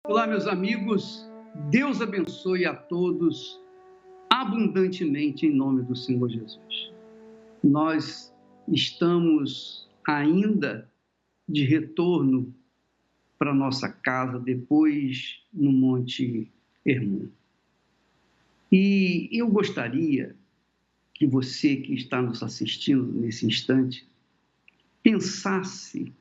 Olá, meus amigos. Deus abençoe a todos abundantemente em nome do Senhor Jesus. Nós estamos ainda de retorno para nossa casa depois no Monte Hermon. E eu gostaria que você que está nos assistindo nesse instante pensasse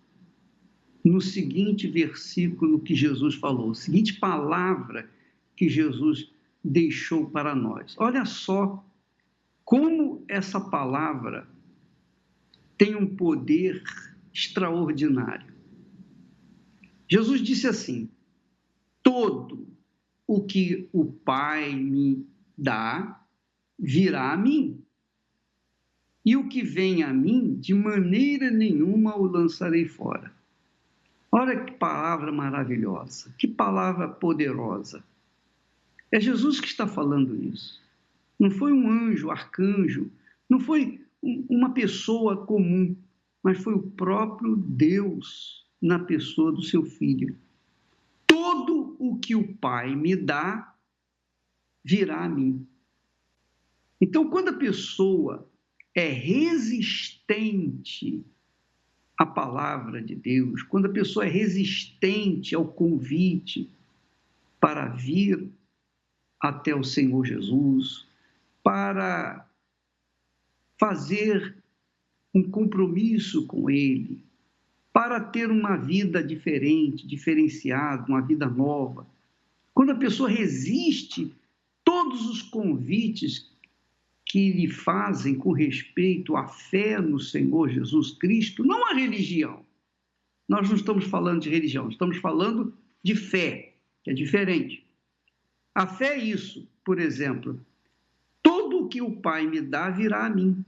no seguinte versículo que Jesus falou, a seguinte palavra que Jesus deixou para nós. Olha só como essa palavra tem um poder extraordinário. Jesus disse assim: todo o que o Pai me dá virá a mim, e o que vem a mim, de maneira nenhuma o lançarei fora. Olha que palavra maravilhosa, que palavra poderosa. É Jesus que está falando isso. Não foi um anjo, arcanjo, não foi uma pessoa comum, mas foi o próprio Deus na pessoa do seu Filho. Todo o que o Pai me dá virá a mim. Então, quando a pessoa é resistente à palavra de Deus, quando a pessoa é resistente ao convite para vir até o Senhor Jesus, para fazer um compromisso com Ele, para ter uma vida diferente, diferenciada, uma vida nova. Quando a pessoa resiste todos os convites que lhe fazem com respeito à fé no Senhor Jesus Cristo, não a religião. Nós não estamos falando de religião, estamos falando de fé, que é diferente. A fé é isso, por exemplo, tudo o que o Pai me dá virá a mim.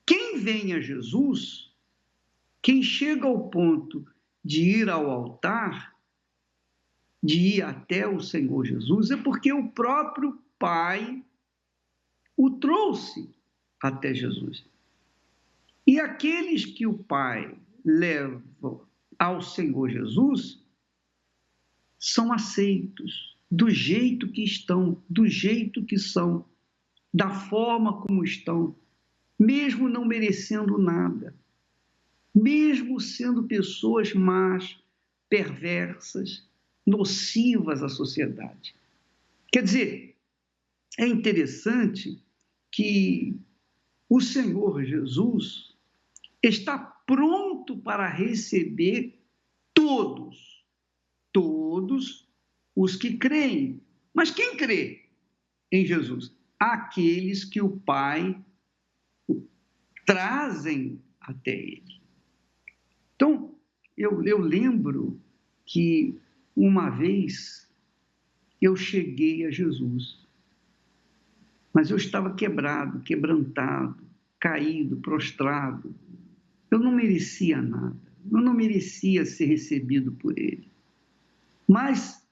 Quem vem a Jesus, quem chega ao ponto de ir ao altar, de ir até o Senhor Jesus, é porque o próprio Pai o trouxe até Jesus. E aqueles que o Pai leva ao Senhor Jesus são aceitos do jeito que estão, do jeito que são, da forma como estão, mesmo não merecendo nada, mesmo sendo pessoas más, perversas, nocivas à sociedade. Quer dizer, é interessante que o Senhor Jesus está pronto para receber todos os que creem. Mas quem crê em Jesus? Aqueles que o Pai trazem até Ele. Então, eu lembro que uma vez eu cheguei a Jesus, mas eu estava quebrado, quebrantado, caído, prostrado. Eu não merecia nada, eu não merecia ser recebido por Ele. Mas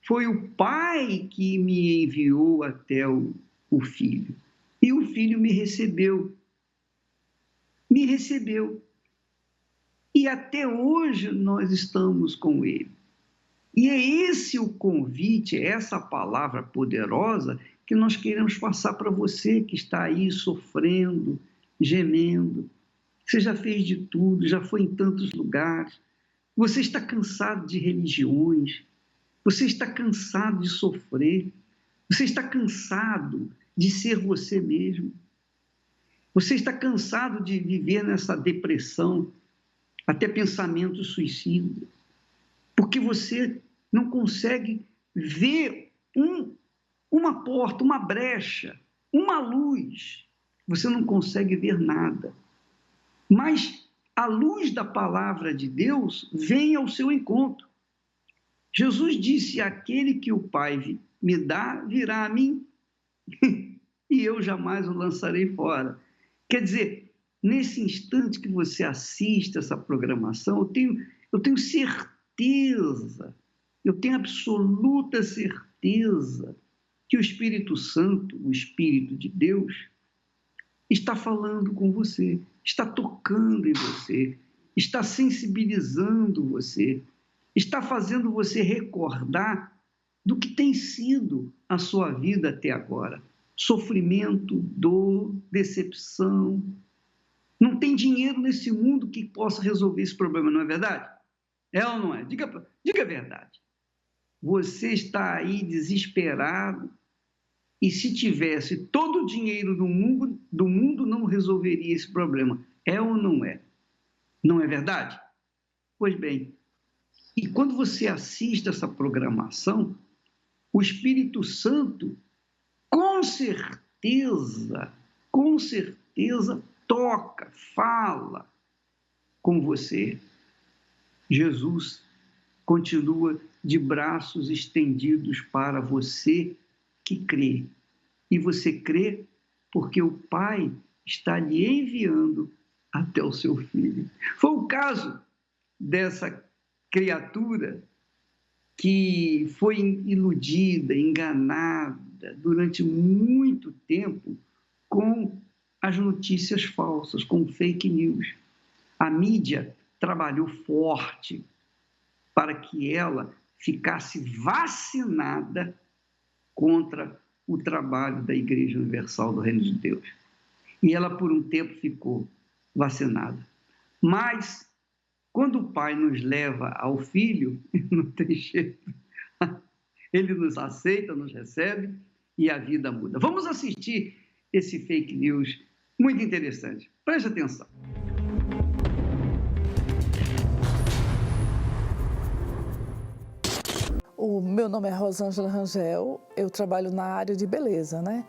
foi o Pai que me enviou até o Filho. E o Filho me recebeu. Me recebeu. E até hoje nós estamos com Ele. E é esse o convite, essa palavra poderosa que nós queremos passar para você que está aí sofrendo, gemendo. Você já fez de tudo, já foi em tantos lugares. Você está cansado de religiões. Você está cansado de sofrer. Você está cansado de ser você mesmo. Você está cansado de viver nessa depressão, até pensamentos suicidas, porque você não consegue ver uma porta, uma brecha, uma luz. Você não consegue ver nada. Mas a luz da palavra de Deus vem ao seu encontro. Jesus disse: aquele que o Pai me dá, virá a mim, e eu jamais o lançarei fora. Quer dizer, nesse instante que você assiste essa programação, eu tenho certeza, eu tenho absoluta certeza que o Espírito Santo, o Espírito de Deus, está falando com você, está tocando em você, está sensibilizando você, está fazendo você recordar do que tem sido a sua vida até agora. Sofrimento, dor, decepção. Não tem dinheiro nesse mundo que possa resolver esse problema, não é verdade? É ou não é? Diga a verdade. Você está aí desesperado e se tivesse todo o dinheiro do mundo não resolveria esse problema. É ou não é? Não é verdade? Pois bem, e quando você assiste essa programação, o Espírito Santo, com certeza, toca, fala com você. Jesus continua de braços estendidos para você que crê. E você crê porque o Pai está lhe enviando até o seu filho. Foi o caso dessa criatura que foi iludida, enganada durante muito tempo com as notícias falsas, com fake news. A mídia trabalhou forte para que ela ficasse vacinada contra o trabalho da Igreja Universal do Reino de Deus. E ela, por um tempo, ficou vacinada. Mas, quando o Pai nos leva ao Filho, não tem jeito. Ele nos aceita, nos recebe e a vida muda. Vamos assistir esse fake news muito interessante. Preste atenção. O meu nome é Rosângela Rangel, eu trabalho na área de beleza, né?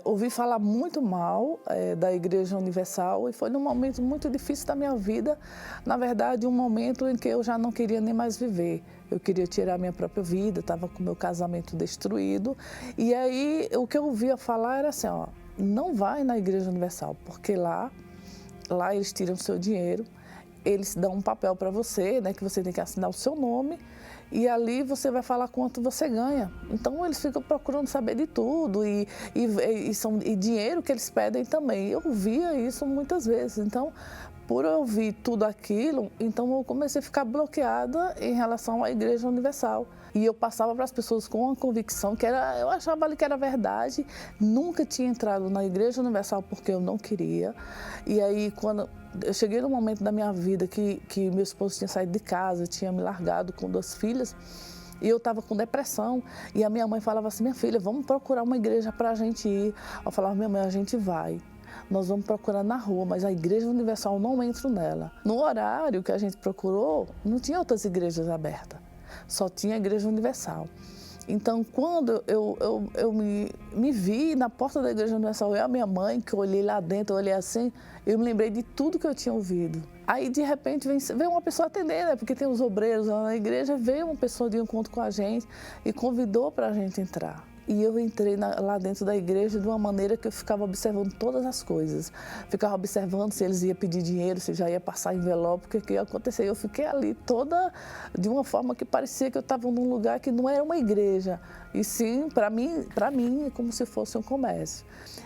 Ouvi falar muito mal da Igreja Universal e foi num momento muito difícil da minha vida, na verdade um momento em que eu já não queria nem mais viver. Eu queria tirar minha própria vida, estava com meu casamento destruído e aí o que eu ouvia falar era assim, ó, não vai na Igreja Universal, porque lá eles tiram o seu dinheiro, eles dão um papel para você, né, que você tem que assinar o seu nome, e ali você vai falar quanto você ganha. Então eles ficam procurando saber de tudo e dinheiro que eles pedem também. Eu via isso muitas vezes. Então, por eu ouvir tudo aquilo, então eu comecei a ficar bloqueada em relação à Igreja Universal. E eu passava para as pessoas com uma convicção que eu achava ali que era verdade. Nunca tinha entrado na Igreja Universal porque eu não queria. E aí, quando eu cheguei num momento da minha vida que meu esposo tinha saído de casa, tinha me largado com 2 filhas, e eu estava com depressão. E a minha mãe falava assim, minha filha, vamos procurar uma igreja para a gente ir. Eu falava, minha mãe, a gente vai. Nós vamos procurar na rua, mas a Igreja Universal não entro nela. No horário que a gente procurou, não tinha outras igrejas abertas, só tinha a Igreja Universal. Então, quando eu me vi na porta da Igreja Universal, eu e a minha mãe, que eu olhei lá dentro, eu olhei assim, eu me lembrei de tudo que eu tinha ouvido. Aí, de repente, veio uma pessoa atender, né? Porque tem os obreiros lá na igreja, veio uma pessoa de encontro com a gente e convidou para a gente entrar. E eu entrei lá dentro da igreja de uma maneira que eu ficava observando todas as coisas. Ficava observando se eles iam pedir dinheiro, se já ia passar envelope, o que ia acontecer. Eu fiquei ali toda de uma forma que parecia que eu estava num lugar que não era uma igreja. E sim, para mim, como se fosse um comércio.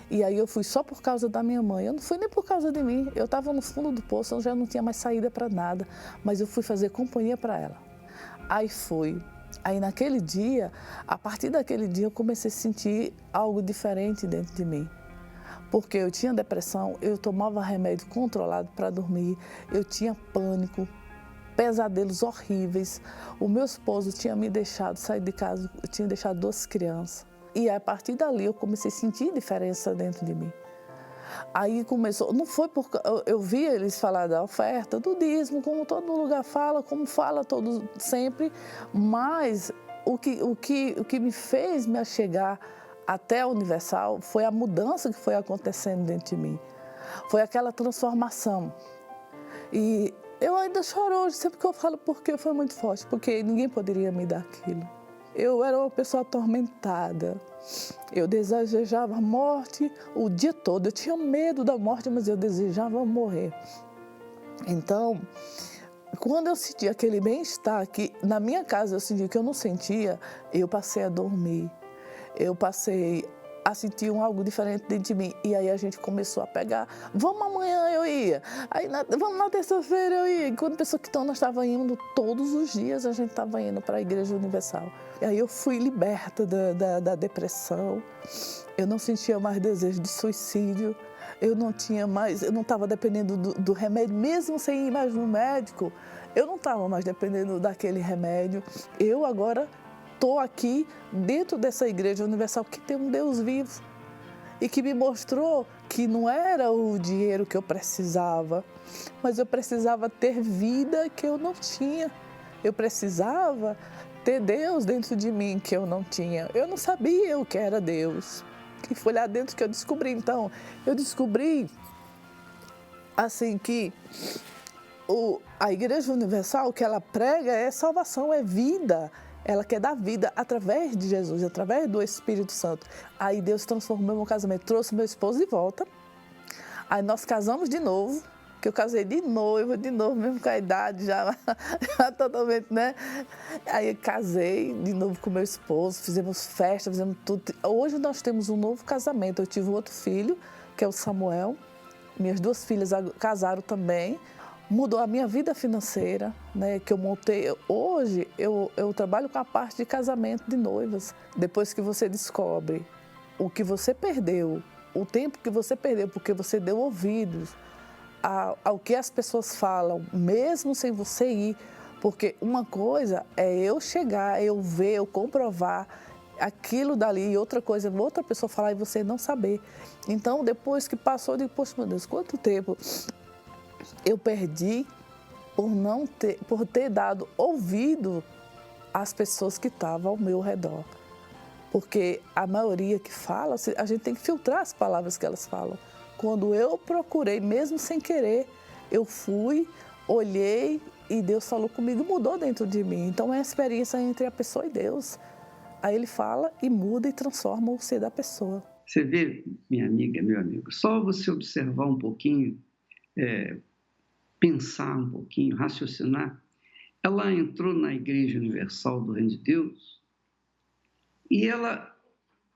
E aí eu fui só por causa da minha mãe. Eu não fui nem por causa de mim. Eu estava no fundo do poço, eu já não tinha mais saída para nada. Mas eu fui fazer companhia para ela. Aí fui. Aí naquele dia, a partir daquele dia, eu comecei a sentir algo diferente dentro de mim. Porque eu tinha depressão, eu tomava remédio controlado para dormir, eu tinha pânico, pesadelos horríveis. O meu esposo tinha me deixado sair de casa, eu tinha deixado 2 crianças. E a partir dali eu comecei a sentir diferença dentro de mim. Aí começou, não foi porque eu via eles falar da oferta, do dízimo, como todo lugar fala, como fala todo sempre, mas o que me fez me achegar até a Universal foi a mudança que foi acontecendo dentro de mim, foi aquela transformação. E eu ainda choro hoje, sempre que eu falo, porque foi muito forte, porque ninguém poderia me dar aquilo. Eu era uma pessoa atormentada, eu desejava a morte o dia todo, eu tinha medo da morte, mas eu desejava morrer. Então, quando eu senti aquele bem-estar, que na minha casa eu senti que eu não sentia, eu passei a dormir, eu passei a sentir algo diferente dentro de mim. E aí a gente começou a pegar. Vamos amanhã, eu ia. Aí vamos na terça-feira, eu ia. Enquanto pessoa que então nós estávamos indo todos os dias, a gente estava indo para a Igreja Universal. E aí eu fui liberta da depressão. Eu não sentia mais desejo de suicídio. Eu não estava dependendo do remédio, mesmo sem ir mais no médico. Eu não estava mais dependendo daquele remédio. Eu agora estou aqui dentro dessa Igreja Universal que tem um Deus vivo e que me mostrou que não era o dinheiro que eu precisava, mas eu precisava ter vida que eu não tinha. Eu precisava ter Deus dentro de mim que eu não tinha. Eu não sabia o que era Deus. E foi lá dentro que eu descobri. Então, eu descobri assim que a Igreja Universal, o que ela prega é salvação, é vida. Ela quer dar vida através de Jesus, através do Espírito Santo. Aí Deus transformou meu casamento, trouxe meu esposo de volta. Aí nós casamos de novo, que eu casei de noiva, mesmo com a idade já totalmente, né? Aí eu casei de novo com meu esposo, fizemos festa, fizemos tudo. Hoje nós temos um novo casamento. Eu tive outro filho, que é o Samuel. Minhas 2 filhas casaram também. Mudou a minha vida financeira, né, que eu montei. Hoje eu trabalho com a parte de casamento de noivas. Depois que você descobre o que você perdeu, o tempo que você perdeu, porque você deu ouvidos ao que as pessoas falam, mesmo sem você ir. Porque uma coisa é eu chegar, eu ver, eu comprovar aquilo dali, e outra coisa é outra pessoa falar e você não saber. Então, depois que passou, eu digo, poxa, meu Deus, quanto tempo eu perdi por ter dado ouvido às pessoas que estavam ao meu redor. Porque a maioria que fala, a gente tem que filtrar as palavras que elas falam. Quando eu procurei, mesmo sem querer, eu fui, olhei e Deus falou comigo, mudou dentro de mim. Então é a experiência entre a pessoa e Deus. Aí ele fala e muda e transforma o ser da pessoa. Você vê, minha amiga, meu amigo, só você observar um pouquinho, pensar um pouquinho, raciocinar. Ela entrou na Igreja Universal do Reino de Deus e ela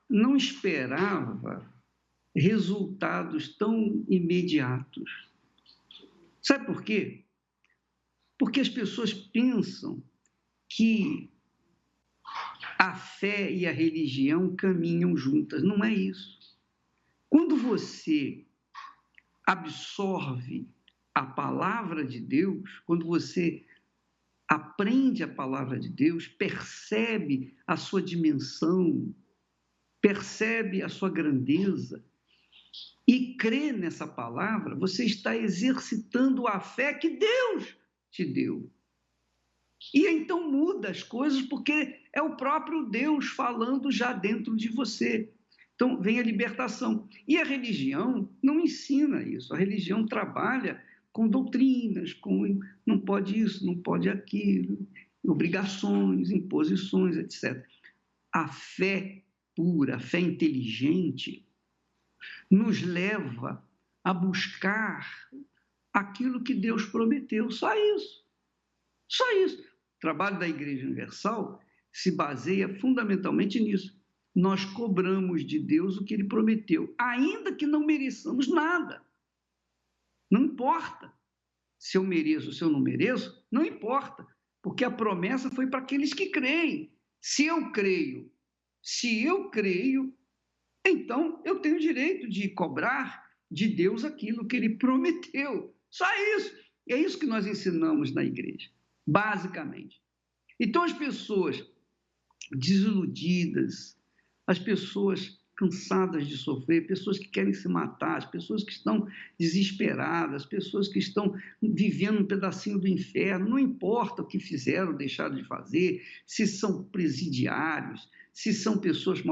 não esperava resultados tão imediatos. Sabe por quê? Porque as pessoas pensam que a fé e a religião caminham juntas. Não é isso. Quando você absorve a palavra de Deus, quando você aprende a palavra de Deus, percebe a sua dimensão, percebe a sua grandeza e crê nessa palavra, você está exercitando a fé que Deus te deu. E então muda as coisas porque é o próprio Deus falando já dentro de você. Então vem a libertação. E a religião não ensina isso. A religião trabalha com doutrinas, com não pode isso, não pode aquilo, obrigações, imposições, etc. A fé pura, a fé inteligente, nos leva a buscar aquilo que Deus prometeu. Só isso. Só isso. O trabalho da Igreja Universal se baseia fundamentalmente nisso. Nós cobramos de Deus o que Ele prometeu, ainda que não mereçamos nada. Não importa se eu mereço ou se eu não mereço, não importa, porque a promessa foi para aqueles que creem. Se eu creio, então eu tenho o direito de cobrar de Deus aquilo que Ele prometeu. Só isso. É isso que nós ensinamos na igreja, basicamente. Então as pessoas desiludidas, as pessoas cansadas de sofrer, pessoas que querem se matar, as pessoas que estão desesperadas, as pessoas que estão vivendo um pedacinho do inferno, não importa o que fizeram ou deixaram de fazer, se são presidiários, se são pessoas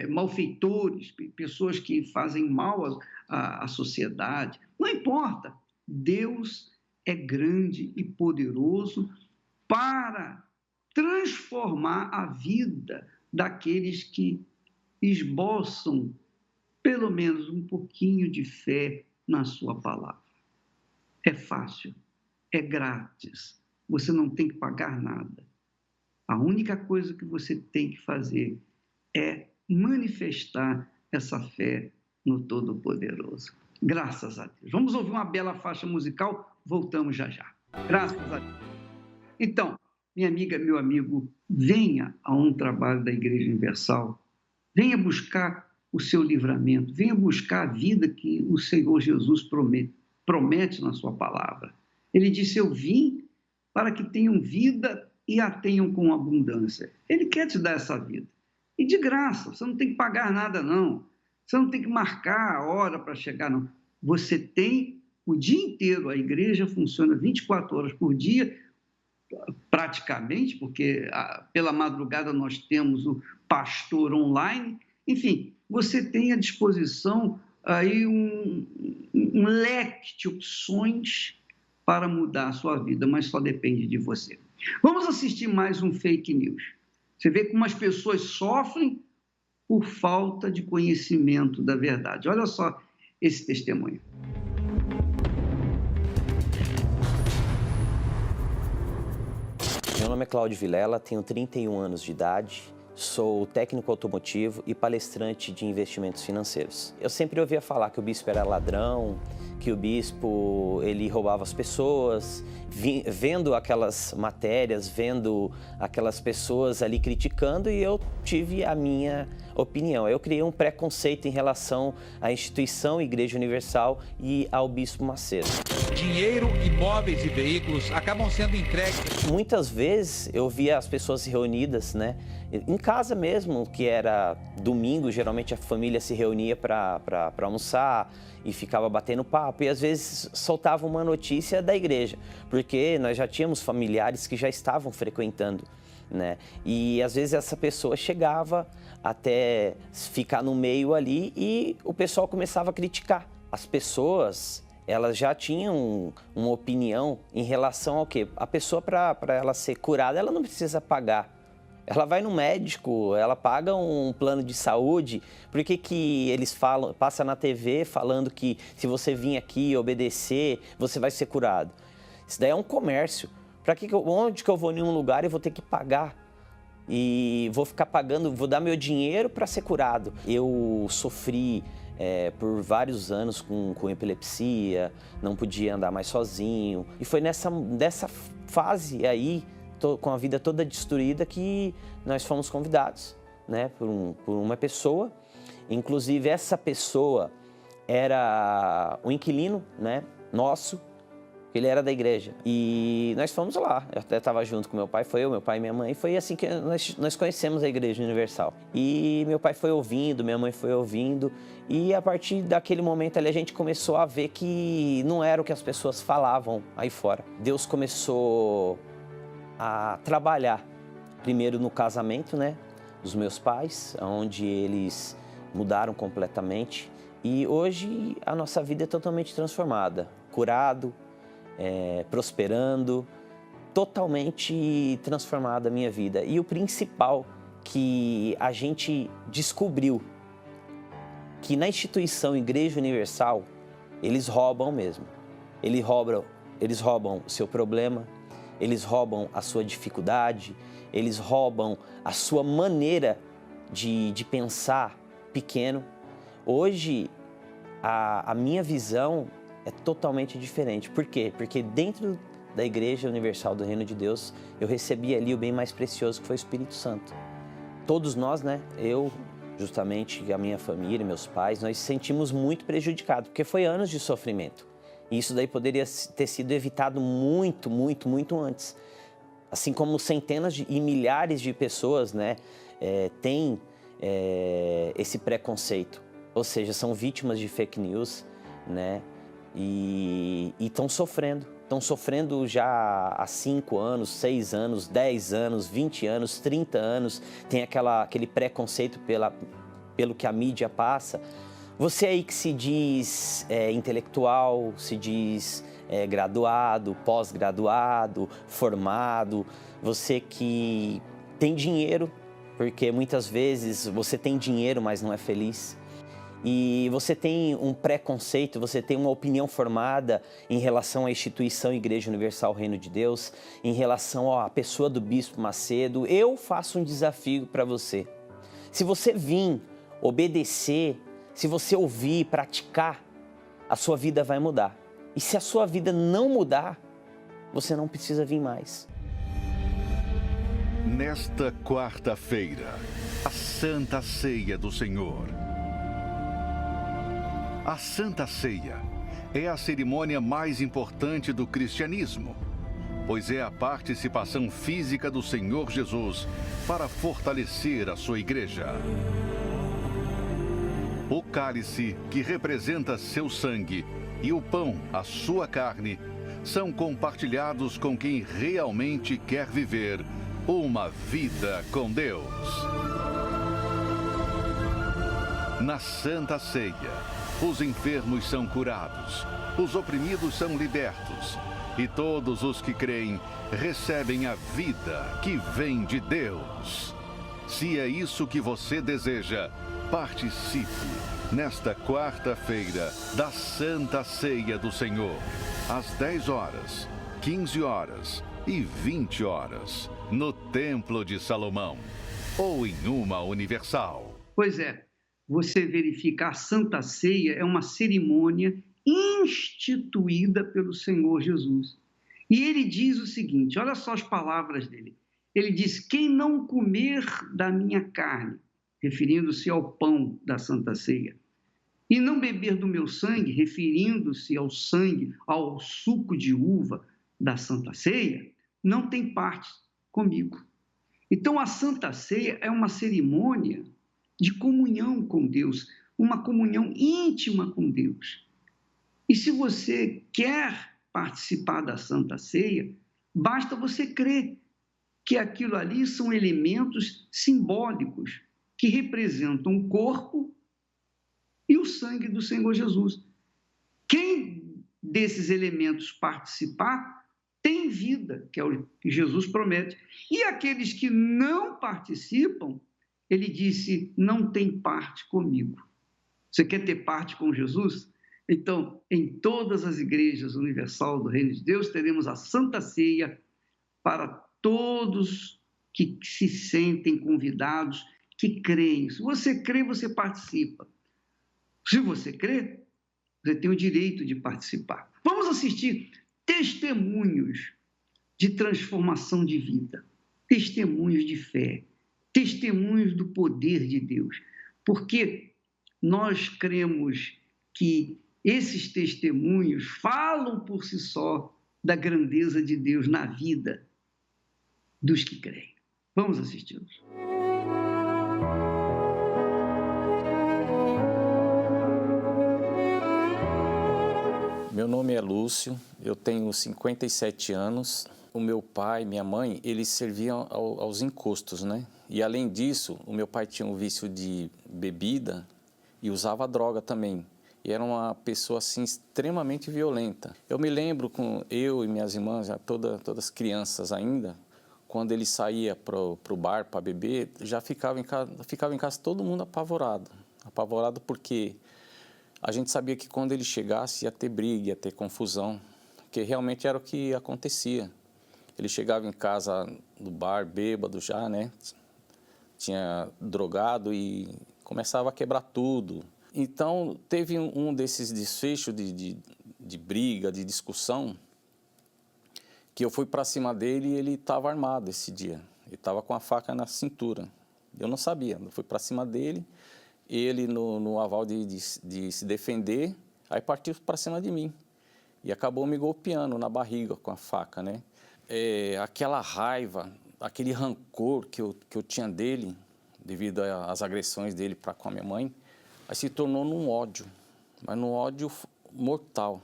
malfeitores, pessoas que fazem mal à sociedade, não importa. Deus é grande e poderoso para transformar a vida daqueles que esboçam pelo menos um pouquinho de fé na sua palavra. É fácil, é grátis, você não tem que pagar nada. A única coisa que você tem que fazer é manifestar essa fé no Todo-Poderoso. Graças a Deus. Vamos ouvir uma bela faixa musical, voltamos já já. Graças a Deus. Então, minha amiga, meu amigo, venha a um trabalho da Igreja Universal, venha buscar o seu livramento, venha buscar a vida que o Senhor Jesus promete na sua palavra. Ele disse: eu vim para que tenham vida e a tenham com abundância. Ele quer te dar essa vida. E de graça, você não tem que pagar nada, não. Você não tem que marcar a hora para chegar, não. Você tem o dia inteiro, a igreja funciona 24 horas por dia, praticamente, porque pela madrugada nós temos o pastor online. Enfim, você tem à disposição aí um leque de opções para mudar a sua vida, mas só depende de você. Vamos assistir mais um fake news. Você vê como as pessoas sofrem por falta de conhecimento da verdade. Olha só esse testemunho. Meu nome é Cláudio Vilela, tenho 31 anos de idade, sou técnico automotivo e palestrante de investimentos financeiros. Eu sempre ouvia falar que o bispo era ladrão, que o bispo ele roubava as pessoas, vendo aquelas matérias, vendo aquelas pessoas ali criticando, e eu tive a minha opinião. Eu criei um preconceito em relação à instituição Igreja Universal e ao bispo Macedo. Dinheiro, imóveis e veículos acabam sendo entregues. Muitas vezes eu via as pessoas reunidas, né, em casa mesmo, que era domingo, geralmente a família se reunia para almoçar e ficava batendo papo, e às vezes soltava uma notícia da igreja, porque nós já tínhamos familiares que já estavam frequentando, né? E às vezes essa pessoa chegava até ficar no meio ali e o pessoal começava a criticar. As pessoas, elas já tinham uma opinião em relação ao quê? A pessoa, para ela ser curada, ela não precisa pagar. Ela vai no médico, ela paga um plano de saúde. Por que eles falam, passa na TV falando que se você vir aqui obedecer, você vai ser curado? Isso daí é um comércio. Onde que eu vou em um lugar e vou ter que pagar? E vou ficar pagando, vou dar meu dinheiro para ser curado. Eu sofri por vários anos com epilepsia, não podia andar mais sozinho. E foi nessa fase aí, com a vida toda destruída, que nós fomos convidados, né, por uma pessoa. Inclusive, essa pessoa era um inquilino, né, nosso, ele era da igreja. E nós fomos lá, eu até estava junto com meu pai, foi eu, meu pai e minha mãe. Foi assim que nós conhecemos a Igreja Universal. E meu pai foi ouvindo, minha mãe foi ouvindo, e a partir daquele momento ali a gente começou a ver que não era o que as pessoas falavam aí fora. Deus começou a trabalhar, primeiro no casamento, né, dos meus pais, onde eles mudaram completamente. E hoje a nossa vida é totalmente transformada, curado, prosperando, totalmente transformada a minha vida. E o principal que a gente descobriu, que na instituição Igreja Universal, eles roubam mesmo. Eles roubam o seu problema, eles roubam a sua dificuldade, eles roubam a sua maneira de pensar pequeno. Hoje, a minha visão é totalmente diferente. Por quê? Porque dentro da Igreja Universal do Reino de Deus, eu recebi ali o bem mais precioso, que foi o Espírito Santo. Todos nós, né? Eu, justamente, a minha família, meus pais, nós sentimos muito prejudicados, porque foi anos de sofrimento. E isso daí poderia ter sido evitado muito, muito, muito antes. Assim como centenas e milhares de pessoas, né, têm esse preconceito. Ou seja, são vítimas de fake news, né, e estão sofrendo já há 5 anos, 6 anos, 10 anos, 20 anos, 30 anos, tem aquele preconceito pelo que a mídia passa. Você aí que se diz intelectual, se diz graduado, pós-graduado, formado, você que tem dinheiro, porque muitas vezes você tem dinheiro, mas não é feliz. E você tem um preconceito, você tem uma opinião formada em relação à instituição Igreja Universal Reino de Deus, em relação à pessoa do Bispo Macedo. Eu faço um desafio para você. Se você vir obedecer, se você ouvir, praticar, a sua vida vai mudar. E se a sua vida não mudar, você não precisa vir mais. Nesta quarta-feira, a Santa Ceia do Senhor. A Santa Ceia é a cerimônia mais importante do cristianismo, pois é a participação física do Senhor Jesus para fortalecer a sua igreja. O cálice, que representa seu sangue, e o pão, a sua carne, são compartilhados com quem realmente quer viver uma vida com Deus. Na Santa Ceia, os enfermos são curados, os oprimidos são libertos, e todos os que creem recebem a vida que vem de Deus. Se é isso que você deseja, participe nesta quarta-feira da Santa Ceia do Senhor, às 10 horas, 15 horas e 20 horas, no Templo de Salomão, ou em uma universal. Pois é, você verifica, a Santa Ceia é uma cerimônia instituída pelo Senhor Jesus. E ele diz o seguinte, olha só as palavras dele. Ele diz, quem não comer da minha carne, referindo-se ao pão da Santa Ceia, e não beber do meu sangue, referindo-se ao sangue, ao suco de uva da Santa Ceia, não tem parte comigo. Então, a Santa Ceia é uma cerimônia de comunhão com Deus, uma comunhão íntima com Deus. E se você quer participar da Santa Ceia, basta você crer que aquilo ali são elementos simbólicos que representam o corpo e o sangue do Senhor Jesus. Quem desses elementos participar tem vida, que é o que Jesus promete. E aqueles que não participam, ele disse, não tem parte comigo. Você quer ter parte com Jesus? Então, em todas as igrejas universal do Reino de Deus, teremos a Santa Ceia para todos que se sentem convidados, que creem. Se você crê, você participa. Se você crê, você tem o direito de participar. Vamos assistir testemunhos de transformação de vida, testemunhos de fé, testemunhos do poder de Deus, porque nós cremos que esses testemunhos falam por si só da grandeza de Deus na vida dos que creem. Vamos assisti-los. Meu nome é Lúcio, eu tenho 57 anos. O meu pai e minha mãe, eles serviam aos encostos, né? E além disso, o meu pai tinha um vício de bebida e usava droga também. E era uma pessoa assim extremamente violenta. Eu me lembro com eu e minhas irmãs, já todas crianças ainda, quando ele saía para o bar para beber, já ficava em casa todo mundo apavorado. Apavorado porque a gente sabia que quando ele chegasse ia ter briga, ia ter confusão, que realmente era o que acontecia. Ele chegava em casa no bar, bêbado já, né? Tinha drogado e começava a quebrar tudo. Então, teve um desses desfechos de briga, de discussão, que eu fui para cima dele e ele estava armado esse dia. Ele estava com a faca na cintura. Eu não sabia, eu fui para cima dele, ele no aval de se defender, aí partiu para cima de mim. E acabou me golpeando na barriga com a faca, né? Aquela raiva, aquele rancor que eu tinha dele, devido às agressões dele para com a minha mãe, aí se tornou num ódio, mas num ódio mortal,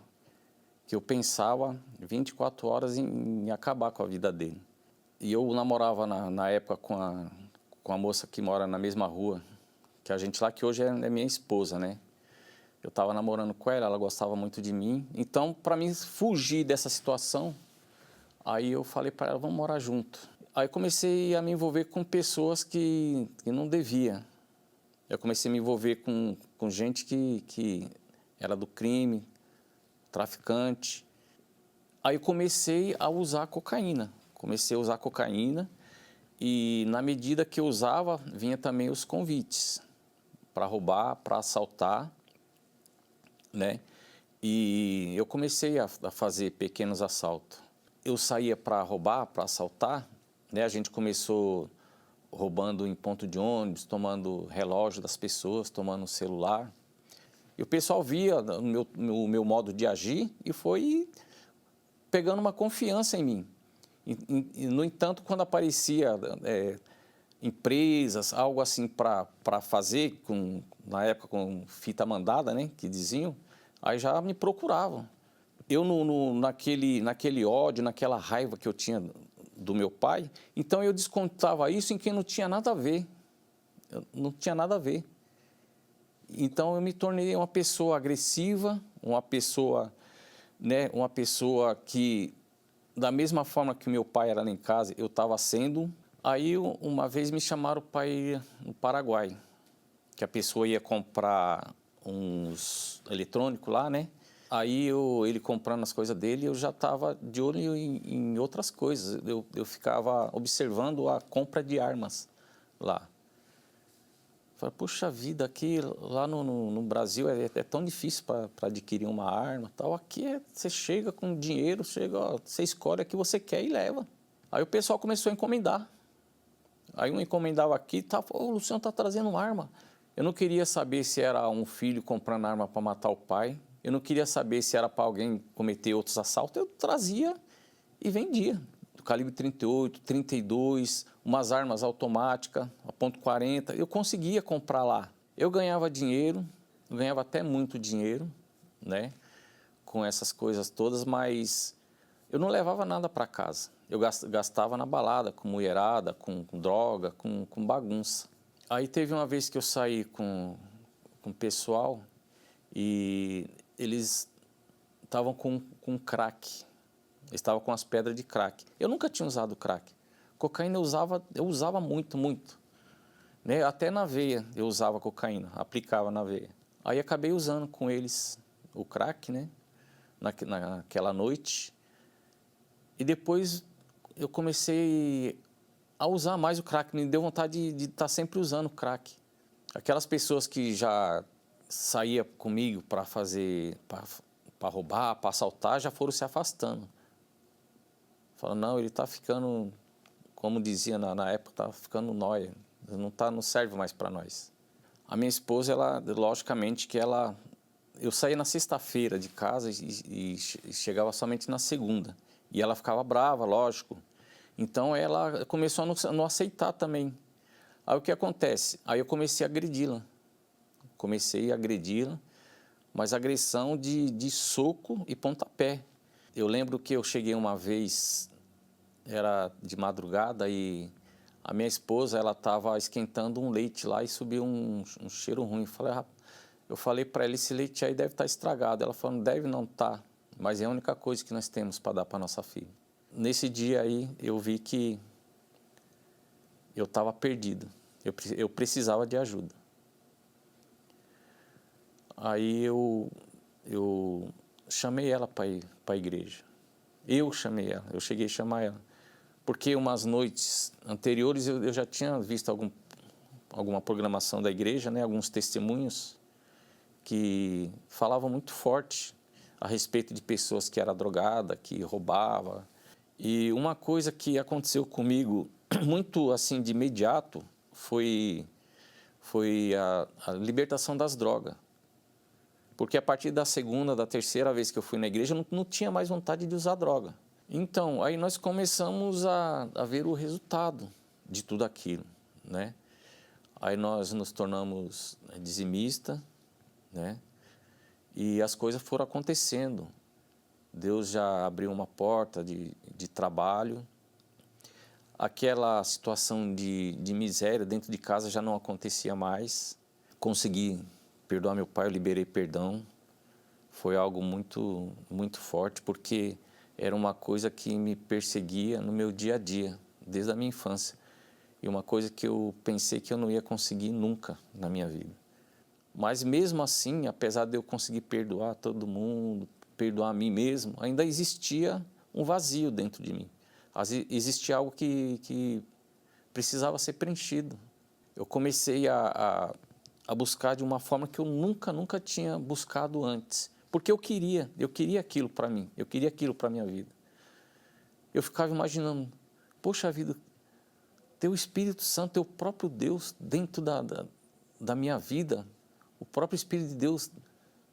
que eu pensava 24 horas em acabar com a vida dele. E eu namorava na época com a moça que mora na mesma rua, que a gente lá, que hoje é minha esposa, né? Eu estava namorando com ela, ela gostava muito de mim. Então, para mim fugir dessa situação, aí eu falei para ela, vamos morar junto. Aí comecei a me envolver com pessoas que não devia. Eu comecei a me envolver com gente que era do crime, traficante. Aí eu comecei a usar cocaína. Comecei a usar cocaína e na medida que eu usava, vinha também os convites. roubar, para assaltar, né? E eu comecei a fazer pequenos assaltos. Eu saía para roubar, para assaltar, né? A gente começou roubando em ponto de ônibus, tomando relógio das pessoas, tomando celular. E o pessoal via o meu modo de agir e foi pegando uma confiança em mim. No entanto, quando aparecia empresas, algo assim para fazer, na época com fita mandada, né, que diziam, aí já me procuravam. Eu, naquele ódio, naquela raiva que eu tinha do meu pai, então eu descontava isso em quem não tinha nada a ver. Não tinha nada a ver. Então eu me tornei uma pessoa agressiva, uma pessoa que, da mesma forma que meu pai era lá em casa, eu estava sendo. Aí uma vez me chamaram para ir no Paraguai, que a pessoa ia comprar uns eletrônicos lá, né? Aí ele comprando as coisas dele, eu já estava de olho em outras coisas. Eu ficava observando a compra de armas lá. Falei, puxa vida, aqui lá no Brasil é tão difícil para adquirir uma arma, tal. Aqui você chega com dinheiro, você escolhe a que você quer e leva. Aí o pessoal começou a encomendar. Aí um encomendava aqui, o Luciano está trazendo uma arma. Eu não queria saber se era um filho comprando arma para matar o pai. Eu não queria saber se era para alguém cometer outros assaltos. Eu trazia e vendia. Do calibre 38, 32, umas armas automáticas, a .40. Eu conseguia comprar lá. Eu ganhava dinheiro, ganhava até muito dinheiro, né? Com essas coisas todas, mas eu não levava nada para casa. Eu gastava na balada, com mulherada, com droga, com bagunça. Aí teve uma vez que eu saí com o pessoal e eles estavam com crack. Eles estavam com as pedras de crack. Eu nunca tinha usado crack. Cocaína eu usava muito, muito. Né? Até na veia eu usava cocaína, aplicava na veia. Aí acabei usando com eles o crack, né? Naquela noite. E depois eu comecei a usar mais o crack. Me deu vontade de estar sempre usando crack. Aquelas pessoas que já saíam comigo para fazer, para roubar, para assaltar, já foram se afastando. Falaram, não, ele está ficando, como dizia na época, está ficando nóia, não serve mais para nós. A minha esposa, logicamente que eu saía na sexta-feira de casa e chegava somente na segunda. E ela ficava brava, lógico. Então ela começou a não aceitar também. Aí o que acontece? Aí eu comecei a agredi-la. Mas agressão de soco e pontapé. Eu lembro que eu cheguei uma vez, era de madrugada, e a minha esposa, ela estava esquentando um leite lá e subiu um cheiro ruim. Eu falei para ela, esse leite aí deve estar estragado. Ela falou, deve não estar, mas é a única coisa que nós temos para dar para nossa filha. Nesse dia aí, eu vi que eu estava perdido. Eu precisava de ajuda. Aí eu chamei ela para ir para a igreja. Eu cheguei a chamar ela. Porque umas noites anteriores eu já tinha visto alguma programação da igreja, né, alguns testemunhos que falavam muito forte a respeito de pessoas que eram drogadas, que roubavam. E uma coisa que aconteceu comigo muito assim de imediato foi a libertação das drogas. Porque a partir da segunda, da terceira vez que eu fui na igreja, eu não tinha mais vontade de usar droga. Então, aí nós começamos a ver o resultado de tudo aquilo, né? Aí nós nos tornamos dizimistas, né? E as coisas foram acontecendo. Deus já abriu uma porta de trabalho. Aquela situação de miséria dentro de casa já não acontecia mais. Consegui perdoar meu pai, eu liberei perdão. Foi algo muito, muito forte, porque era uma coisa que me perseguia no meu dia a dia, desde a minha infância. E uma coisa que eu pensei que eu não ia conseguir nunca na minha vida. Mas mesmo assim, apesar de eu conseguir perdoar todo mundo, perdoar a mim mesmo, ainda existia um vazio dentro de mim. Existia algo que precisava ser preenchido. Eu comecei a a buscar de uma forma que eu nunca tinha buscado antes. Porque eu queria aquilo para mim, eu queria aquilo para a minha vida. Eu ficava imaginando, poxa vida, teu Espírito Santo, teu próprio Deus dentro da minha vida, o próprio Espírito de Deus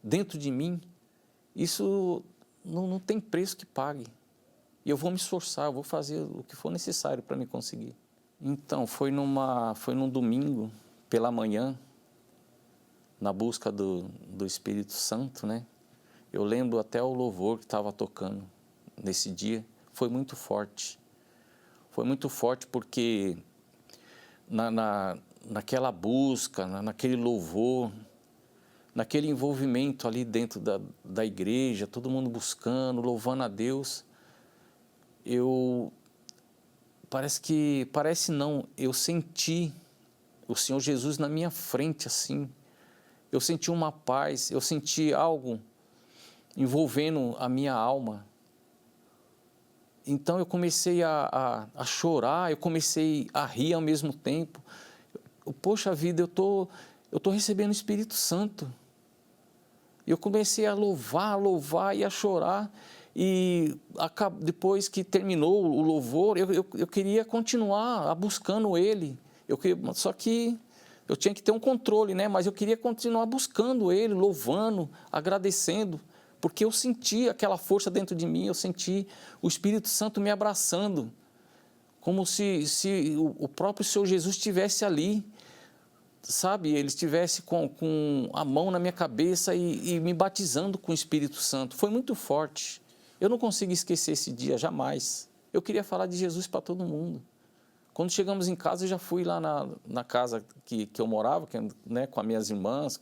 dentro de mim, isso não tem preço que pague. E eu vou me esforçar, eu vou fazer o que for necessário para me conseguir. Então, foi num domingo, pela manhã, na busca do Espírito Santo, né? Eu lembro até o louvor que estava tocando nesse dia, foi muito forte. Foi muito forte porque naquela busca, naquele louvor, naquele envolvimento ali dentro da igreja, todo mundo buscando, louvando a Deus, eu senti o Senhor Jesus na minha frente assim, eu senti uma paz, eu senti algo envolvendo a minha alma. Então eu comecei a chorar, eu comecei a rir ao mesmo tempo. Poxa vida, eu tô recebendo o Espírito Santo. Eu comecei a louvar e a chorar. E depois que terminou o louvor, eu queria continuar buscando Ele. Só que eu tinha que ter um controle, né? Mas eu queria continuar buscando Ele, louvando, agradecendo. Porque eu senti aquela força dentro de mim, eu senti o Espírito Santo me abraçando, como se o próprio Senhor Jesus estivesse ali, sabe? Ele estivesse com a mão na minha cabeça e me batizando com o Espírito Santo. Foi muito forte. Eu não consigo esquecer esse dia, jamais. Eu queria falar de Jesus para todo mundo. Quando chegamos em casa, eu já fui lá na casa que eu morava, né, com as minhas irmãs,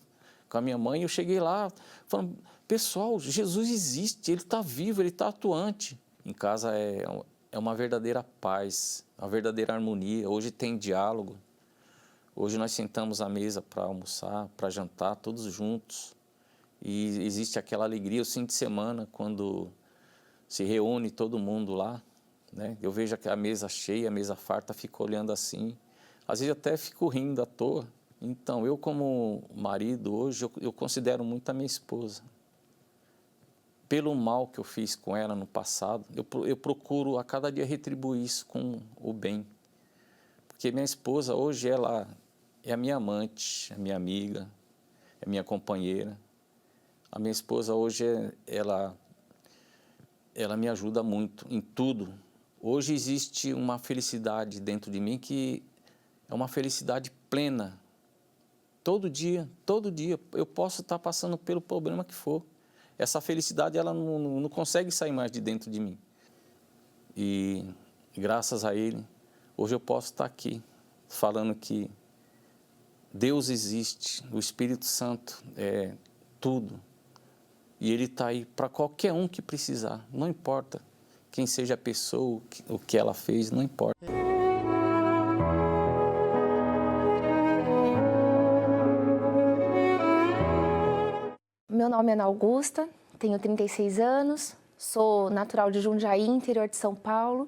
com a minha mãe, eu cheguei lá falando, pessoal, Jesus existe, Ele está vivo, Ele está atuante. Em casa é uma verdadeira paz, uma verdadeira harmonia. Hoje tem diálogo. Hoje nós sentamos à mesa para almoçar, para jantar, todos juntos. E existe aquela alegria, o fim de semana, quando se reúne todo mundo lá, né? Eu vejo a mesa cheia, a mesa farta, fico olhando assim. Às vezes até fico rindo à toa. Então, eu como marido hoje, eu considero muito a minha esposa. Pelo mal que eu fiz com ela no passado, eu procuro a cada dia retribuir isso com o bem. Porque minha esposa hoje, ela é a minha amante, é minha amiga, é minha companheira. A minha esposa hoje, ela me ajuda muito em tudo. Hoje existe uma felicidade dentro de mim que é uma felicidade plena. Todo dia, eu posso estar passando pelo problema que for. Essa felicidade, ela não consegue sair mais de dentro de mim. E graças a Ele, hoje eu posso estar aqui, falando que Deus existe, o Espírito Santo é tudo. E Ele está aí para qualquer um que precisar, não importa quem seja a pessoa, o que ela fez, não importa. Meu nome é Ana Augusta, tenho 36 anos, sou natural de Jundiaí, interior de São Paulo,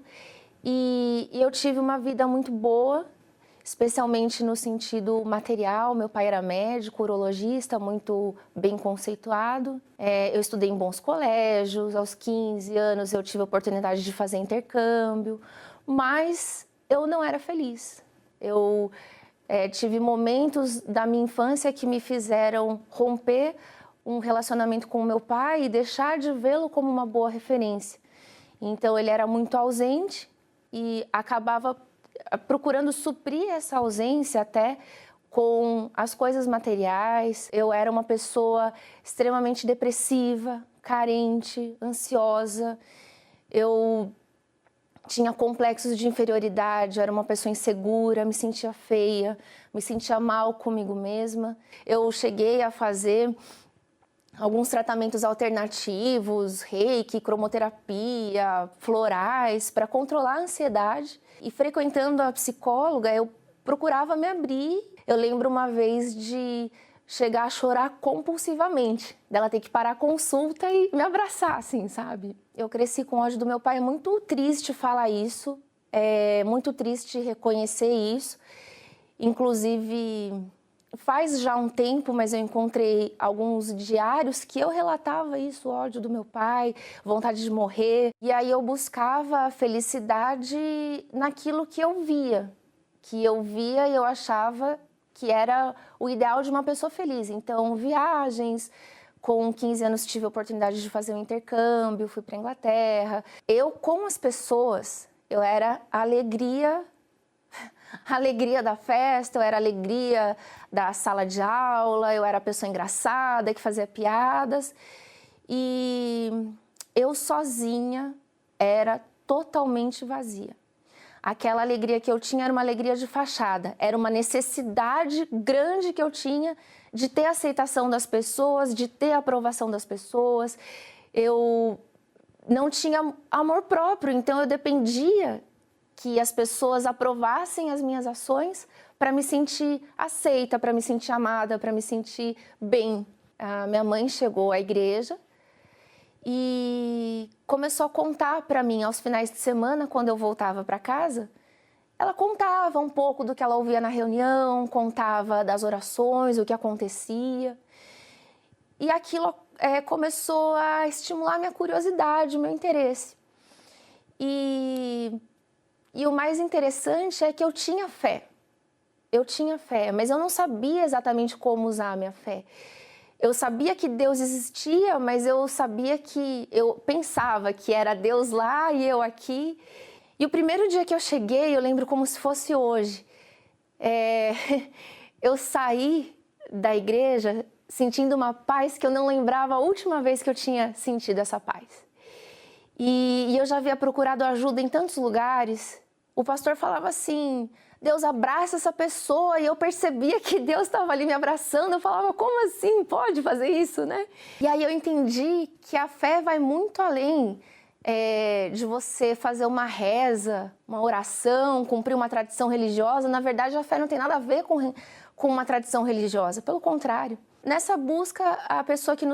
e eu tive uma vida muito boa, especialmente no sentido material. Meu pai era médico, urologista, muito bem conceituado. Eu estudei em bons colégios, aos 15 anos eu tive a oportunidade de fazer intercâmbio, mas eu não era feliz. Eu tive momentos da minha infância que me fizeram romper um relacionamento com o meu pai e deixar de vê-lo como uma boa referência. Então, ele era muito ausente e acabava procurando suprir essa ausência até com as coisas materiais. Eu era uma pessoa extremamente depressiva, carente, ansiosa. Eu tinha complexos de inferioridade, eu era uma pessoa insegura, me sentia feia, me sentia mal comigo mesma. Eu cheguei a fazer alguns tratamentos alternativos, reiki, cromoterapia, florais, para controlar a ansiedade. E frequentando a psicóloga, eu procurava me abrir. Eu lembro uma vez de chegar a chorar compulsivamente, dela ter que parar a consulta e me abraçar, assim, sabe? Eu cresci com ódio do meu pai, é muito triste falar isso, é muito triste reconhecer isso. Inclusive, faz já um tempo, mas eu encontrei alguns diários que eu relatava isso, o ódio do meu pai, vontade de morrer. E aí eu buscava felicidade naquilo que eu via. E eu achava que era o ideal de uma pessoa feliz. Então, viagens, com 15 anos tive a oportunidade de fazer um intercâmbio, fui para a Inglaterra. Eu, com as pessoas, eu era a alegria da festa, eu era a alegria da sala de aula, eu era a pessoa engraçada que fazia piadas. E eu sozinha era totalmente vazia. Aquela alegria que eu tinha era uma alegria de fachada, era uma necessidade grande que eu tinha de ter a aceitação das pessoas, de ter a aprovação das pessoas. Eu não tinha amor próprio, então eu dependia que as pessoas aprovassem as minhas ações para me sentir aceita, para me sentir amada, para me sentir bem. A minha mãe chegou à igreja e começou a contar para mim aos finais de semana, quando eu voltava para casa. Ela contava um pouco do que ela ouvia na reunião, contava das orações, o que acontecia. E aquilo começou a estimular minha curiosidade, meu interesse. E o mais interessante é que eu tinha fé. Eu tinha fé, mas eu não sabia exatamente como usar a minha fé. Eu sabia que Deus existia, mas eu pensava que era Deus lá e eu aqui. E o primeiro dia que eu cheguei, eu lembro como se fosse hoje. Eu saí da igreja sentindo uma paz que eu não lembrava a última vez que eu tinha sentido essa paz. E eu já havia procurado ajuda em tantos lugares. O pastor falava assim: Deus abraça essa pessoa, e eu percebia que Deus estava ali me abraçando. Eu falava: como assim? Pode fazer isso, né? E aí eu entendi que a fé vai muito além de você fazer uma reza, uma oração, cumprir uma tradição religiosa. Na verdade, a fé não tem nada a ver com uma tradição religiosa, pelo contrário. Nessa busca, a pessoa que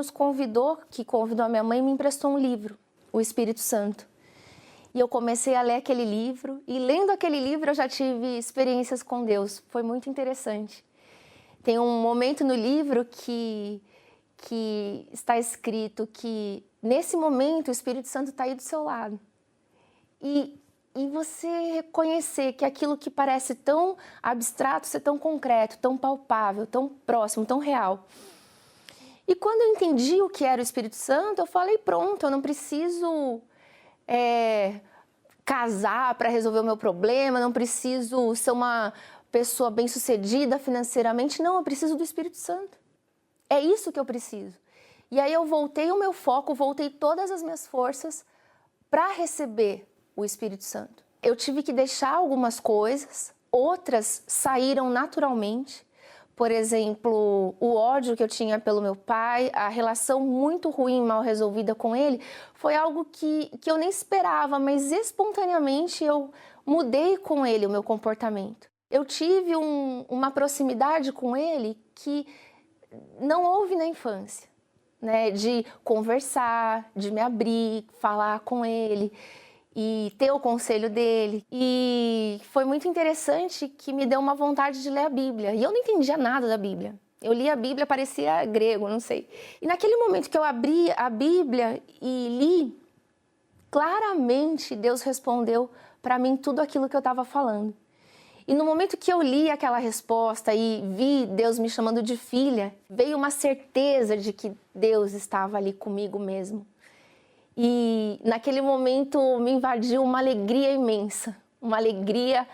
convidou a minha mãe, me emprestou um livro, O Espírito Santo. E eu comecei a ler aquele livro, e lendo aquele livro eu já tive experiências com Deus. Foi muito interessante. Tem um momento no livro que está escrito que nesse momento o Espírito Santo está aí do seu lado. E você reconhecer que aquilo que parece tão abstrato ser tão concreto, tão palpável, tão próximo, tão real. E quando eu entendi o que era o Espírito Santo, eu falei: pronto, eu não preciso casar para resolver o meu problema, não preciso ser uma pessoa bem-sucedida financeiramente, não, eu preciso do Espírito Santo. É isso que eu preciso. E aí eu voltei o meu foco, voltei todas as minhas forças para receber o Espírito Santo. Eu tive que deixar algumas coisas, outras saíram naturalmente. Por exemplo, o ódio que eu tinha pelo meu pai, a relação muito ruim, mal resolvida com ele, foi algo que eu nem esperava, mas espontaneamente eu mudei com ele o meu comportamento. Eu tive uma proximidade com ele que não houve na infância, né? De conversar, de me abrir, falar com ele e ter o conselho dele. E foi muito interessante que me deu uma vontade de ler a Bíblia. E eu não entendia nada da Bíblia. Eu li a Bíblia, parecia grego, não sei. E naquele momento que eu abri a Bíblia e li, claramente Deus respondeu para mim tudo aquilo que eu estava falando. E no momento que eu li aquela resposta e vi Deus me chamando de filha, veio uma certeza de que Deus estava ali comigo mesmo. E naquele momento me invadiu uma alegria imensa, uma alegria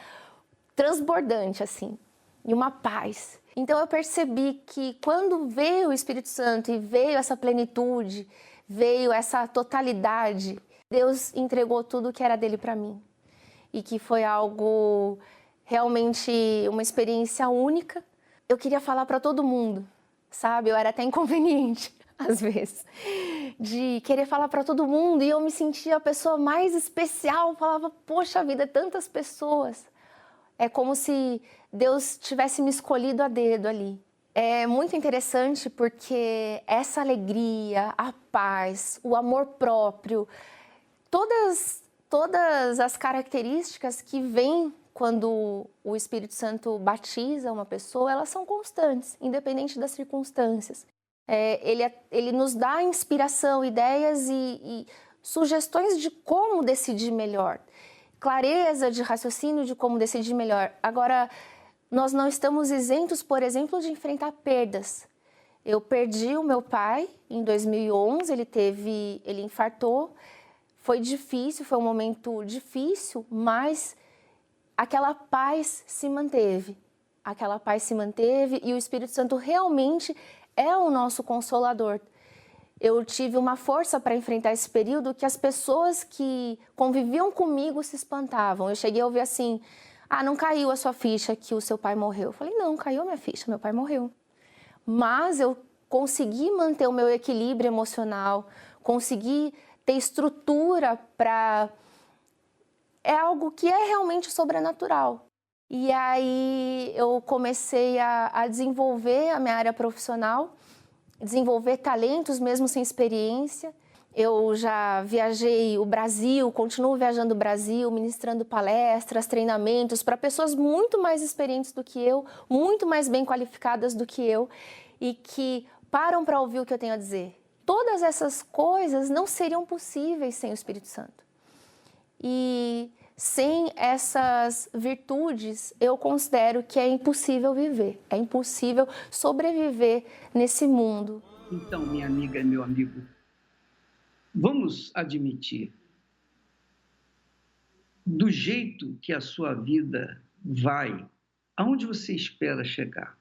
transbordante, assim, e uma paz. Então eu percebi que quando veio o Espírito Santo e veio essa plenitude, veio essa totalidade, Deus entregou tudo que era dele para mim. E que foi algo realmente uma experiência única. Eu queria falar para todo mundo, sabe? Eu era até inconveniente, às vezes, de querer falar para todo mundo, e eu me sentia a pessoa mais especial. Eu falava: poxa vida, tantas pessoas. É como se Deus tivesse me escolhido a dedo ali. É muito interessante porque essa alegria, a paz, o amor próprio, todas as características que vêm quando o Espírito Santo batiza uma pessoa, elas são constantes, independente das circunstâncias. Ele nos dá inspiração, ideias e sugestões de como decidir melhor, clareza de raciocínio de como decidir melhor. Agora, nós não estamos isentos, por exemplo, de enfrentar perdas. Eu perdi o meu pai em 2011, ele infartou, foi difícil, foi um momento difícil, mas aquela paz se manteve. Aquela paz se manteve e o Espírito Santo realmente é o nosso consolador. Eu tive uma força para enfrentar esse período que as pessoas que conviviam comigo se espantavam. Eu cheguei a ouvir assim, não caiu a sua ficha que o seu pai morreu. Eu falei, não, caiu a minha ficha, meu pai morreu. Mas eu consegui manter o meu equilíbrio emocional, consegui ter estrutura para... É algo que é realmente sobrenatural. E aí eu comecei a desenvolver a minha área profissional, desenvolver talentos mesmo sem experiência. Eu já viajei o Brasil, continuo viajando o Brasil, ministrando palestras, treinamentos para pessoas muito mais experientes do que eu, muito mais bem qualificadas do que eu e que param para ouvir o que eu tenho a dizer. Todas essas coisas não seriam possíveis sem o Espírito Santo. E sem essas virtudes, eu considero que é impossível viver, é impossível sobreviver nesse mundo. Então, minha amiga e meu amigo, vamos admitir, do jeito que a sua vida vai, aonde você espera chegar?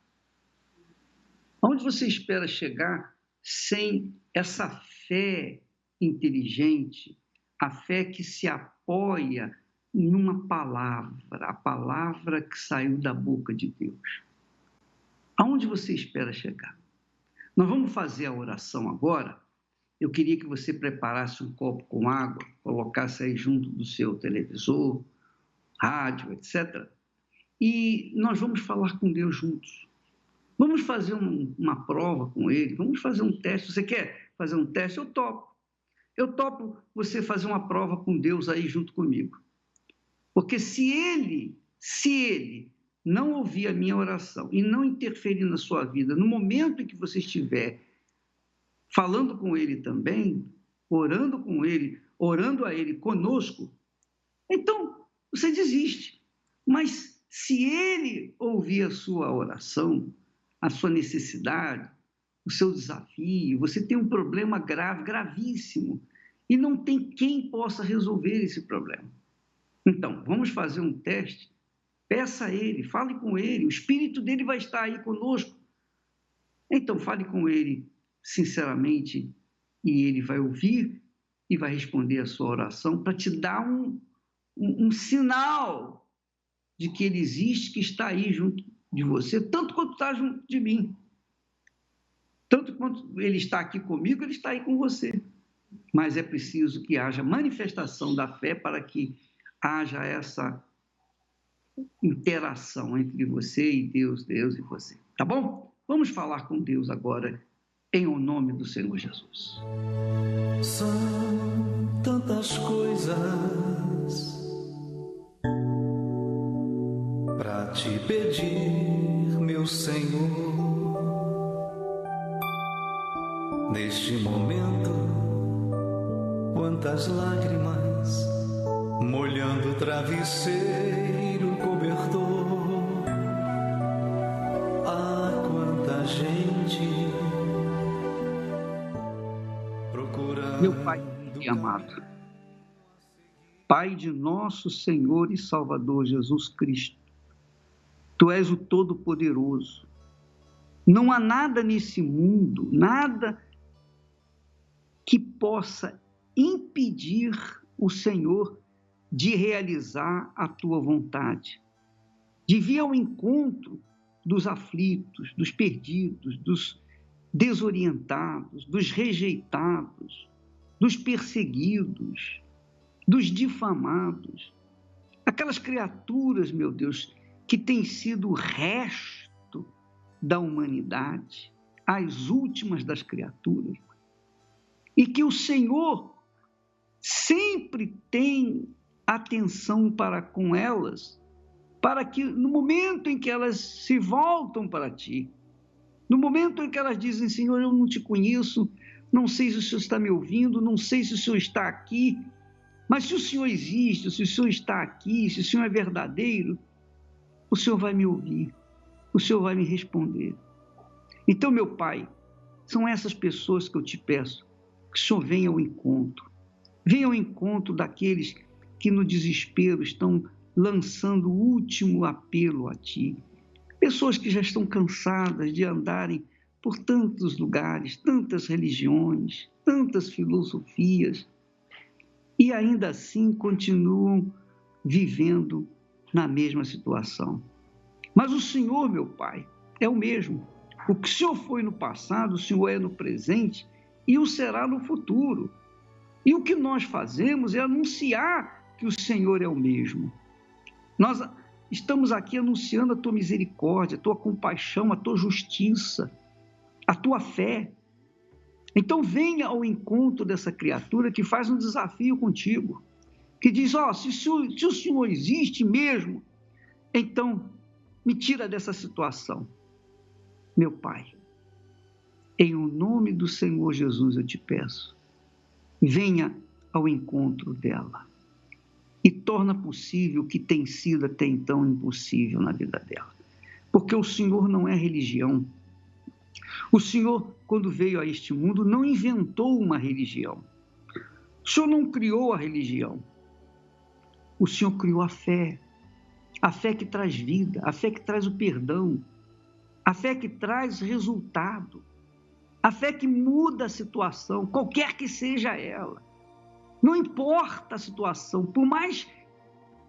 Aonde você espera chegar sem essa fé inteligente, a fé que se apoia numa palavra, a palavra que saiu da boca de Deus? Aonde você espera chegar? Nós vamos fazer a oração agora. Eu queria que você preparasse um copo com água, colocasse aí junto do seu televisor, rádio, etc. E nós vamos falar com Deus juntos. Vamos fazer uma prova com Ele, vamos fazer um teste. Você quer fazer um teste? Eu topo. Eu topo você fazer uma prova com Deus aí junto comigo. Porque se Ele não ouvir a minha oração e não interferir na sua vida, no momento em que você estiver falando com Ele também, orando com Ele, orando a Ele conosco, então você desiste. Mas se Ele ouvir a sua oração, a sua necessidade, o seu desafio, você tem um problema grave, gravíssimo, e não tem quem possa resolver esse problema. Então, vamos fazer um teste. Peça a Ele, fale com Ele, o Espírito dele vai estar aí conosco. Então, fale com Ele sinceramente e Ele vai ouvir e vai responder a sua oração para te dar um sinal de que Ele existe, que está aí junto de você, tanto quanto está junto de mim. Tanto quanto Ele está aqui comigo, Ele está aí com você. Mas é preciso que haja manifestação da fé para que haja essa interação entre você e Deus, Deus e você. Tá bom? Vamos falar com Deus agora, em o nome do Senhor Jesus. São tantas coisas para te pedir, meu Senhor. Neste momento, quantas lágrimas molhando o travesseiro cobertor. Quanta gente procurando. Meu Pai e amado, Pai de nosso Senhor e Salvador Jesus Cristo, Tu és o Todo-Poderoso. Não há nada nesse mundo, nada que possa impedir o Senhor de realizar a Tua vontade, de vir ao encontro dos aflitos, dos perdidos, dos desorientados, dos rejeitados, dos perseguidos, dos difamados, aquelas criaturas, meu Deus, que têm sido o resto da humanidade, as últimas das criaturas, e que o Senhor sempre tem atenção para com elas, para que no momento em que elas se voltam para ti, no momento em que elas dizem, Senhor, eu não te conheço, não sei se o Senhor está me ouvindo, não sei se o Senhor está aqui, mas se o Senhor existe, se o Senhor está aqui, se o Senhor é verdadeiro, o Senhor vai me ouvir, o Senhor vai me responder. Então, meu Pai, são essas pessoas que eu te peço, que o Senhor venha ao encontro daqueles que no desespero estão lançando o último apelo a Ti. Pessoas que já estão cansadas de andarem por tantos lugares, tantas religiões, tantas filosofias, e ainda assim continuam vivendo na mesma situação. Mas o Senhor, meu Pai, é o mesmo. O que o Senhor foi no passado, o Senhor é no presente e o será no futuro. E o que nós fazemos é anunciar que o Senhor é o mesmo. Nós estamos aqui anunciando a Tua misericórdia, a Tua compaixão, a Tua justiça, a Tua fé. Então venha ao encontro dessa criatura que faz um desafio contigo, que diz, se o Senhor existe mesmo, então me tira dessa situação. Meu Pai, em o nome do Senhor Jesus eu te peço, venha ao encontro dela e torna possível o que tem sido até então impossível na vida dela. Porque o Senhor não é religião. O Senhor, quando veio a este mundo, não inventou uma religião. O Senhor não criou a religião. O Senhor criou a fé que traz vida, a fé que traz o perdão, a fé que traz resultado, a fé que muda a situação, qualquer que seja ela. Não importa a situação, por mais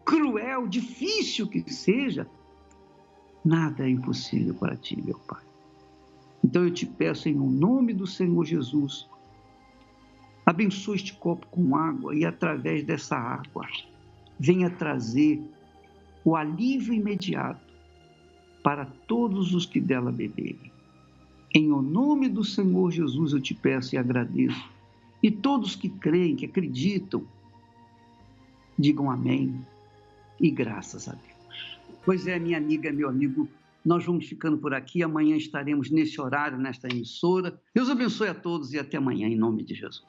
cruel, difícil que seja, nada é impossível para ti, meu Pai. Então eu te peço em nome do Senhor Jesus, abençoe este copo com água e através dessa água venha trazer o alívio imediato para todos os que dela beberem. Em o nome do Senhor Jesus eu te peço e agradeço. E todos que creem, que acreditam, digam amém e graças a Deus. Pois é, minha amiga, meu amigo, nós vamos ficando por aqui. Amanhã estaremos nesse horário, nesta emissora. Deus abençoe a todos e até amanhã, em nome de Jesus.